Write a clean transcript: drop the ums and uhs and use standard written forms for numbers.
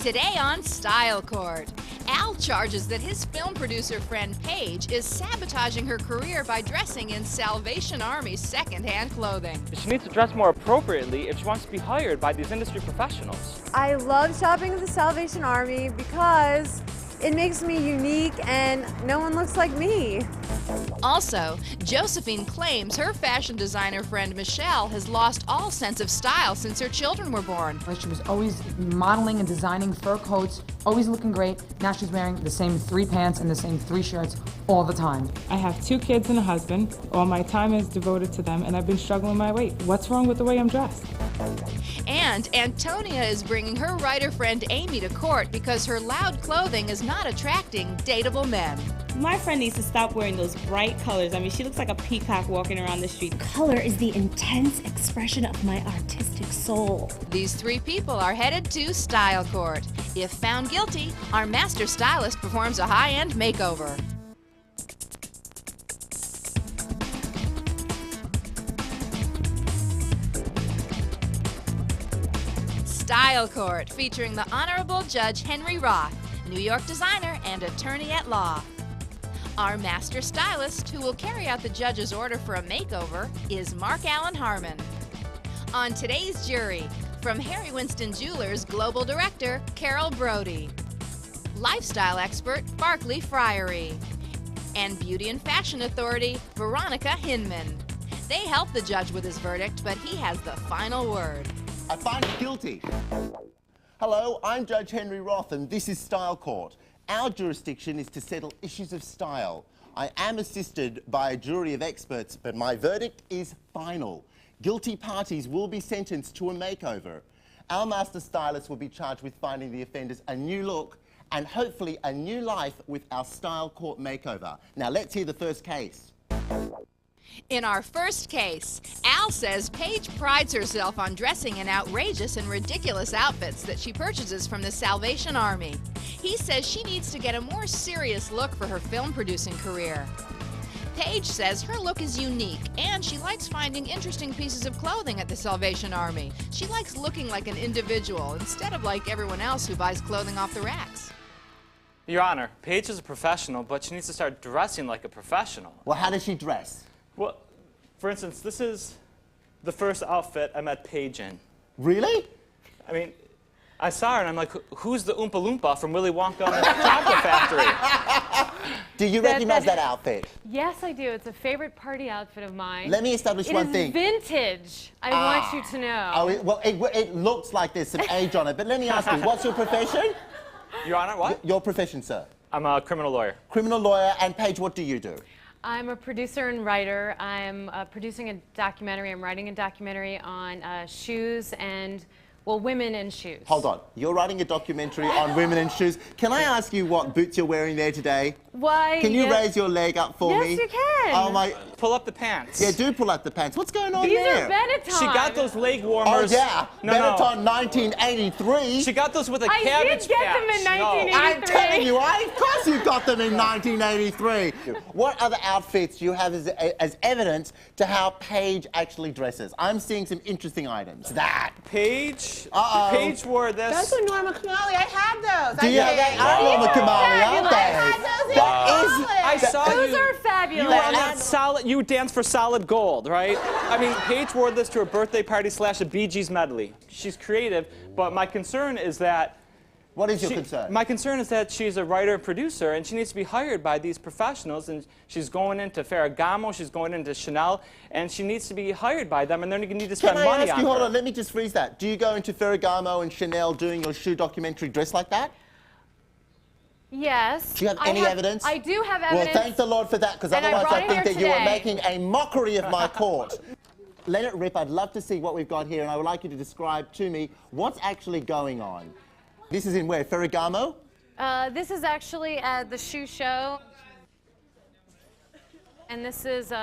Today on Style Court, Al charges that his film producer friend Paige is sabotaging her career by dressing in Salvation Army secondhand clothing. She needs to dress more appropriately if she wants to be hired by these industry professionals. I love shopping at the Salvation Army because it makes me unique and no one looks like me. Also, Josephine claims her fashion designer friend Michelle has lost all sense of style since her children were born. She was always modeling and designing fur coats, always looking great. Now she's wearing the same 3 pants and the same 3 shirts all the time. I have 2 kids and a husband. All my time is devoted to them, and I've been struggling my weight. What's wrong with the way I'm dressed? And Antonia is bringing her writer friend Amy to court because her loud clothing is not attracting dateable men. My friend needs to stop wearing those bright colors. I mean, she looks like a peacock walking around the street. Color is the intense expression of my artistic soul. These 3 people are headed to Style Court. If found guilty, our master stylist performs a high-end makeover. Style Court, featuring the Honorable Judge Henry Roth, New York designer and attorney at law. Our master stylist, who will carry out the judge's order for a makeover, is Mark Allen Harmon. On today's jury, from Harry Winston Jewelers Global Director, Carol Brody. Lifestyle expert, Barclay Friary. And beauty and fashion authority, Veronica Hinman. They help the judge with his verdict, but he has the final word. I find you guilty. Hello, I'm Judge Henry Roth, and this is Style Court. Our jurisdiction is to settle issues of style. I am assisted by a jury of experts, but my verdict is final. Guilty parties will be sentenced to a makeover. Our master stylist will be charged with finding the offenders a new look and hopefully a new life with our Style Court makeover. Now let's hear the first case. In our first case, Al says Paige prides herself on dressing in outrageous and ridiculous outfits that she purchases from the Salvation Army. He says she needs to get a more serious look for her film producing career. Paige says her look is unique and she likes finding interesting pieces of clothing at the Salvation Army. She likes looking like an individual instead of like everyone else who buys clothing off the racks. Your Honor, Paige is a professional, but she needs to start dressing like a professional. Well, how does she dress? Well, for instance, this is the first outfit I met Paige in. Really? I mean, I saw her and I'm like, who's the Oompa Loompa from Willy Wonka and the Chocolate Factory? Do you recognize that outfit? Yes, I do. It's a favorite party outfit of mine. Let me establish one thing. It's vintage. I want you to know. Oh, it looks like there's some age on it, but let me ask you, what's your profession? Your Honor, what? Your profession, sir? I'm a criminal lawyer. Criminal lawyer, and Paige, what do you do? I'm a producer and writer. I'm producing a documentary. I'm writing a documentary on shoes and, well, women and shoes. Hold on. You're writing a documentary on women and shoes. Can I ask you what boots you're wearing there today? Why? Can you raise your leg up for me? Yes, you can. Oh, my. Pull up the pants. Yeah, do pull up the pants. What's going on These there? are Benetton. She got those leg Oh, warmers. yeah. No, Benetton 1983. She got those with a I cabbage did get them in patch. 1983. I'm telling you, of course you got them in 1983. What other outfits do you have as evidence to how Paige actually dresses? I'm seeing some interesting items. That. Paige? Uh-oh. Paige wore this. Those are Norma Kamali. I had those. Do you have that? I don't know the Kamali, aren't they? I had those in I college. saw Those you. are fabulous. You were on that solid. You danced for Solid Gold, right? I mean, Paige wore this to her birthday party / a Bee Gees medley. She's creative, but my concern is that. What is your concern? My concern is that she's a writer and producer, and she needs to be hired by these professionals. And she's going into Ferragamo, she's going into Chanel, and she needs to be hired by them, and they're going to need to spend money on her. Can I ask you? Hold on. Let me just freeze that. Do you go into Ferragamo and Chanel doing your shoe documentary dressed like that? Yes. Do you have any evidence? I do have evidence. Well, thank the Lord for that, because And I otherwise brought I it think here that you are today. making a mockery of my court. Let it rip. I'd love to see what we've got here, and I would like you to describe to me what's actually going on. This is in where? Ferragamo? This is actually at the shoe show. And this is